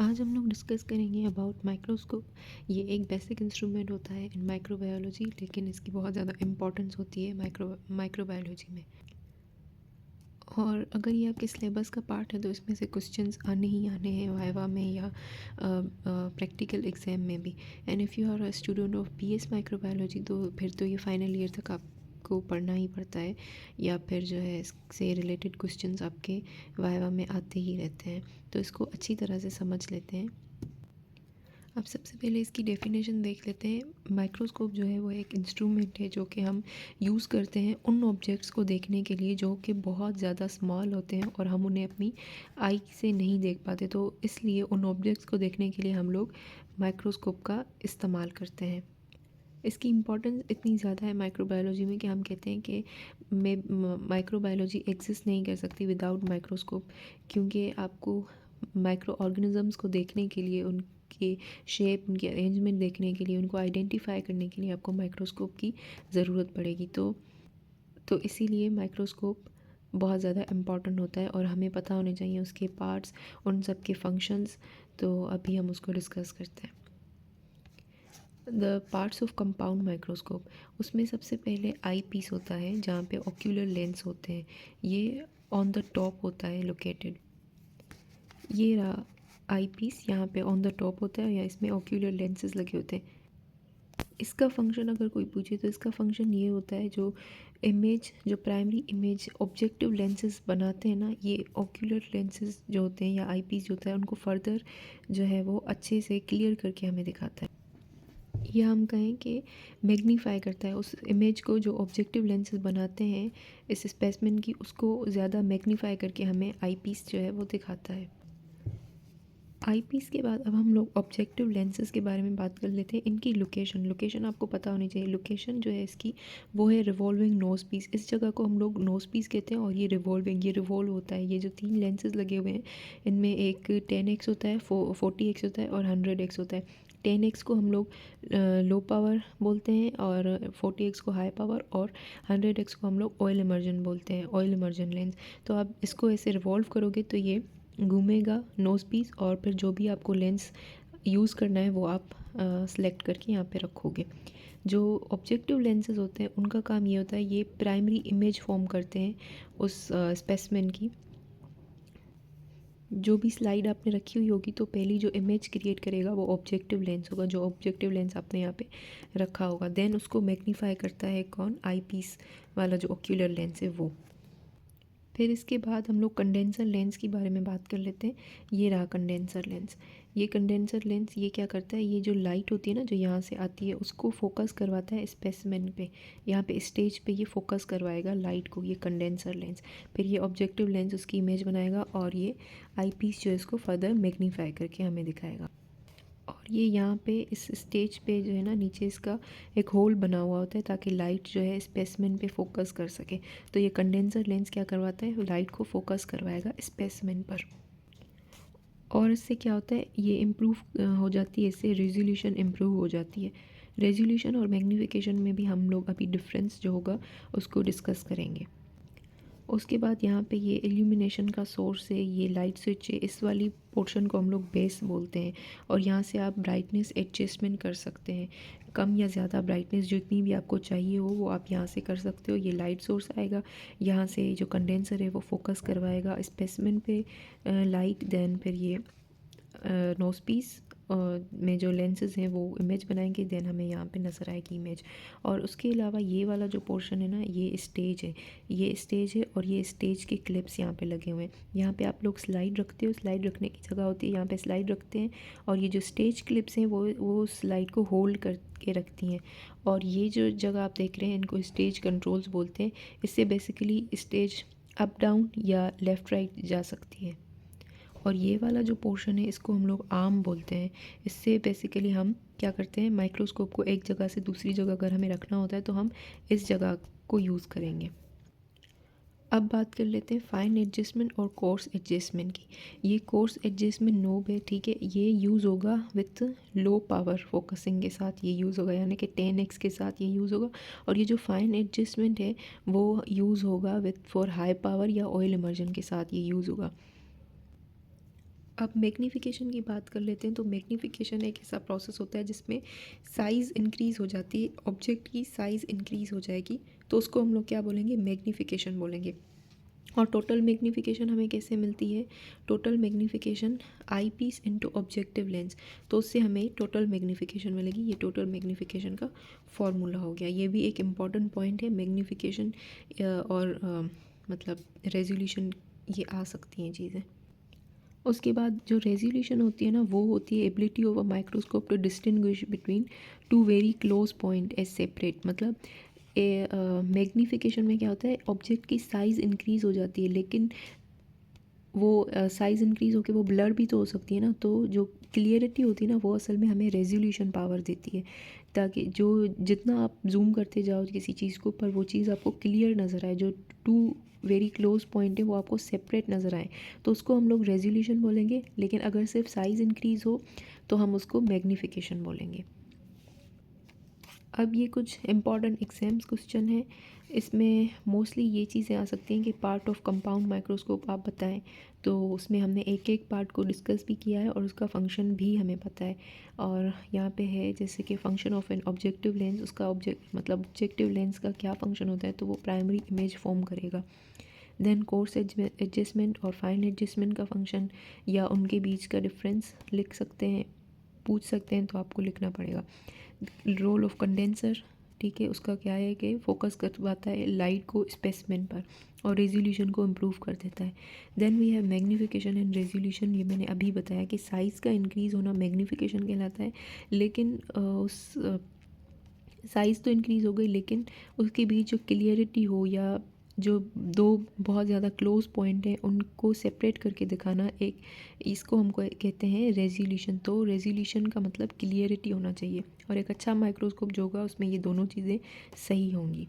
आज हम लोग डिस्कस करेंगे अबाउट माइक्रोस्कोप। ये एक बेसिक इंस्ट्रूमेंट होता है इन माइक्रोबायोलॉजी, लेकिन इसकी बहुत ज़्यादा इंपॉर्टेंस होती है माइक्रोबायोलॉजी में। और अगर ये आपके सिलेबस का पार्ट है तो इसमें से क्वेश्चंस आने ही आने हैं वाइवा में या प्रैक्टिकल एग्जाम में भी। And if you are a student of BS microbiology तो फिर तो ये फाइनल ईयर तक आपको पढ़ना ही पड़ता है, या फिर जो है इससे रिलेटेड क्वेश्चंस आपके वाइवा में आते ही रहते हैं। तो इसको अच्छी तरह से समझ लेते हैं। अब सबसे पहले इसकी डेफिनेशन देख लेते हैं। माइक्रोस्कोप जो है वो एक इंस्ट्रूमेंट है जो कि हम यूज़ करते हैं उन ऑब्जेक्ट्स को देखने के लिए जो कि बहुत ज़्यादा स्मॉल होते हैं और हम उन्हें अपनी आई से नहीं देख पाते। तो इसलिए उन ऑब्जेक्ट्स को देखने के लिए हम लोग माइक्रोस्कोप का इस्तेमाल करते हैं। इसकी इम्पोर्टेंस इतनी ज़्यादा है माइक्रोबायोलॉजी में कि हम कहते हैं कि माइक्रोबायोलॉजी एग्जिस्ट नहीं कर सकती विदाउट माइक्रोस्कोप, क्योंकि आपको माइक्रो ऑर्गेनिज़म्स को देखने के लिए, उनके शेप, उनके अरेंजमेंट देखने के लिए, उनको आइडेंटिफाई करने के लिए आपको माइक्रोस्कोप की ज़रूरत पड़ेगी। तो इसीलिए माइक्रोस्कोप बहुत ज़्यादा इम्पॉर्टेंट होता है और हमें पता होने चाहिए उसके पार्ट्स, उन सब के फंक्शंस। तो अभी हम उसको डिस्कस करते हैं। The parts of compound microscope, उसमें सबसे पहले आई पीस होता है जहाँ पे ऑक्यूलर लेंस होते हैं। ये ऑन द टॉप होता है लोकेटेड। ये रहा आई पीस, यहाँ पे ऑन द टॉप होता है या इसमें ऑक्यूलर लेंसेज लगे होते हैं। इसका फंक्शन अगर कोई पूछे तो इसका फंक्शन ये होता है, जो इमेज, जो प्राइमरी इमेज ऑब्जेक्टिव लेंसेज बनाते हैं ना, ये ऑक्यूलर लेंसेज जो होते हैं या आई पीस जो होता है उनको फर्दर जो है वो अच्छे से क्लियर करके हमें दिखाता है, या हम कहें कि मैग्नीफाई करता है उस इमेज को। जो ऑब्जेक्टिव लेंसेज बनाते हैं इस स्पेसिमेन की, उसको ज़्यादा मैग्नीफाई करके हमें आई पीस जो है वो दिखाता है। आई पीस के बाद अब हम लोग ऑब्जेक्टिव लेंसेज के बारे में बात कर लेते हैं। इनकी लोकेशन आपको पता होनी चाहिए। लोकेशन जो है इसकी वो है रिवॉल्विंग नोज पीस। इस जगह को हम लोग नोज पीस कहते हैं और ये रिवॉल्व होता है। ये जो 3 लेंसेज लगे हुए हैं इनमें एक 10x होता है, 40x होता है और 100x होता है। 10x को हम लोग लो पावर बोलते हैं और 40x को हाई पावर और 100x को हम लोग ऑयल इमर्जन बोलते हैं, ऑयल इमर्जन लेंस। तो आप इसको ऐसे रिवॉल्व करोगे तो ये घूमेगा नोज़ पीस, और फिर जो भी आपको लेंस यूज़ करना है वो आप सेलेक्ट करके यहाँ पे रखोगे। जो ऑब्जेक्टिव लेंसेज होते हैं उनका काम ये होता है, ये प्राइमरी इमेज फॉर्म करते हैं उस स्पेसिमेन की। जो भी स्लाइड आपने रखी हुई होगी तो पहली जो इमेज क्रिएट करेगा वो ऑब्जेक्टिव लेंस होगा, जो ऑब्जेक्टिव लेंस आपने यहाँ पे रखा होगा। देन उसको मैग्नीफाई करता है कौन, आई पीस वाला जो ऑक्यूलर लेंस है वो। फिर इसके बाद हम लोग कंडेंसर लेंस के बारे में बात कर लेते हैं। ये रहा कंडेंसर लेंस। ये कंडेंसर लेंस ये क्या करता है, ये जो लाइट होती है ना जो यहाँ से आती है उसको फोकस करवाता है स्पेसिमेन पे। यहाँ पे स्टेज पे ये फोकस करवाएगा लाइट को, ये कंडेंसर लेंस। फिर ये ऑब्जेक्टिव लेंस उसकी इमेज बनाएगा और ये आई पीस जो है इसको फर्दर मैग्नीफाई करके हमें दिखाएगा। और ये यहाँ पे इस स्टेज पे जो है ना नीचे इसका एक होल बना हुआ होता है ताकि लाइट जो है स्पेसिमेन पे फोकस कर सके। तो ये कंडेंसर लेंस क्या करवाता है, लाइट को फोकस करवाएगा स्पेसिमेन पर। और इससे क्या होता है, ये इम्प्रूव हो जाती है, इससे रेजोल्यूशन इम्प्रूव हो जाती है। रेजोल्यूशन और मैग्नीफिकेशन में भी हम लोग अभी डिफरेंस जो होगा उसको डिस्कस करेंगे। उसके बाद यहाँ पे ये इल्यूमिनेशन का सोर्स है, ये लाइट स्विच है। इस वाली पोर्शन को हम लोग बेस बोलते हैं और यहाँ से आप ब्राइटनेस एडजस्टमेंट कर सकते हैं। कम या ज़्यादा ब्राइटनेस जितनी भी आपको चाहिए हो वो आप यहाँ से कर सकते हो। ये लाइट सोर्स आएगा, यहाँ से जो कंडेंसर है वो फोकस करवाएगा स्पेसिमेन पे लाइट। देन फिर ये नोज पीस में जो लेंसेज हैं वो इमेज बनाएंगे, देन हमें यहाँ पे नज़र आएगी इमेज। और उसके अलावा ये वाला जो पोर्शन है ना, ये स्टेज है, ये स्टेज है और ये स्टेज के क्लिप्स यहाँ पे लगे हुए हैं। यहाँ पे आप लोग स्लाइड रखते हो, स्लाइड रखने की जगह होती है, यहाँ पे स्लाइड रखते हैं और ये जो स्टेज क्लिप्स हैं वो स्लाइड को होल्ड करके रखती हैं। और ये जो जगह आप देख रहे हैं इनको स्टेज कंट्रोल्स बोलते हैं। इससे बेसिकली स्टेज अप डाउन या लेफ़्ट राइट जा सकती है। और ये वाला जो पोर्शन है इसको हम लोग आर्म बोलते हैं। इससे बेसिकली हम क्या करते हैं, माइक्रोस्कोप को एक जगह से दूसरी जगह अगर हमें रखना होता है तो हम इस जगह को यूज़ करेंगे। अब बात कर लेते हैं फाइन एडजस्टमेंट और कोर्स एडजस्टमेंट की। ये कोर्स एडजस्टमेंट नोब है, ठीक है। ये यूज़ होगा विथ लो पावर फोकसिंग के साथ ये यूज़ होगा, यानी कि 10x के साथ ये यूज़ होगा। और ये जो फाइन एडजस्टमेंट है वो यूज़ होगा विथ फॉर हाई पावर या ऑयल इमर्जन के साथ ये यूज़ होगा। अब मैग्नीफिकेशन की बात कर लेते हैं। तो मैग्नीफिकेशन एक ऐसा प्रोसेस होता है जिसमें साइज़ इंक्रीज़ हो जाती है, ऑब्जेक्ट की साइज़ इंक्रीज़ हो जाएगी, तो उसको हम लोग क्या बोलेंगे, मैग्नीफिकेशन बोलेंगे। और टोटल मैग्नीफिकेशन हमें कैसे मिलती है, टोटल मैग्नीफिकेशन आई पीस इंटू ऑब्जेक्टिव लेंस, तो उससे हमें टोटल मैग्नीफिकेशन मिलेगी। ये टोटल मैग्नीफिकेशन का फॉर्मूला हो गया। ये भी एक इम्पॉर्टेंट पॉइंट है, मैग्नीफिकेशन और मतलब रेजोल्यूशन, ये आ सकती हैं चीज़ें। उसके बाद जो रेजोल्यूशन होती है ना, वो होती है ability of a microscope to distinguish between two very close point as separate. मतलब मैग्नीफिकेशन में क्या होता है, ऑब्जेक्ट की साइज़ इंक्रीज़ हो जाती है, लेकिन वो साइज़ इंक्रीज़ होकर वो ब्लर भी तो हो सकती है ना। तो जो क्लियरिटी होती है ना, वो असल में हमें रेजोल्यूशन पावर देती है, ताकि जो जितना आप जूम करते जाओ किसी चीज़ को, पर वो चीज़ आपको क्लियर नज़र आए, जो टू वेरी क्लोज पॉइंट है वो आपको सेपरेट नज़र आए, तो उसको हम लोग रेजोल्यूशन बोलेंगे। लेकिन अगर सिर्फ साइज़ इंक्रीज़ हो तो हम उसको मैग्नीफिकेशन बोलेंगे। अब ये कुछ इम्पॉर्टेंट एग्जाम्स क्वेश्चन हैं, इसमें मोस्टली ये चीज़ें आ सकती हैं कि पार्ट ऑफ कंपाउंड माइक्रोस्कोप आप बताएं। तो उसमें हमने एक एक पार्ट को डिस्कस भी किया है और उसका फंक्शन भी हमें पता है। और यहाँ पे है जैसे कि function of an objective lens, उसका मतलब ऑब्जेक्टिव लेंस का क्या फंक्शन होता है, तो वो प्राइमरी इमेज फॉर्म करेगा। देन कोर्स एडजस्टमेंट और फाइन एडजस्टमेंट का फंक्शन या उनके बीच का डिफरेंस लिख सकते हैं, पूछ सकते हैं तो आपको लिखना पड़ेगा। रोल ऑफ कंडेंसर, ठीक है, उसका क्या है कि फोकस करवाता है लाइट को स्पेसिमेन पर और रेजोल्यूशन को इम्प्रूव कर देता है। Then we have magnification and resolution. ये मैंने अभी बताया कि साइज़ का इंक्रीज़ होना मैग्नीफिकेशन कहलाता है, लेकिन उस साइज़ तो इंक्रीज़ हो गई, लेकिन उसके बीच जो क्लियरिटी हो या जो दो बहुत ज़्यादा क्लोज पॉइंट हैं उनको सेपरेट करके दिखाना, एक इसको हमको कहते हैं रेजोल्यूशन। तो रेजोल्यूशन का मतलब क्लियरिटी होना चाहिए, और एक अच्छा माइक्रोस्कोप जो होगा उसमें ये दोनों चीज़ें सही होंगी।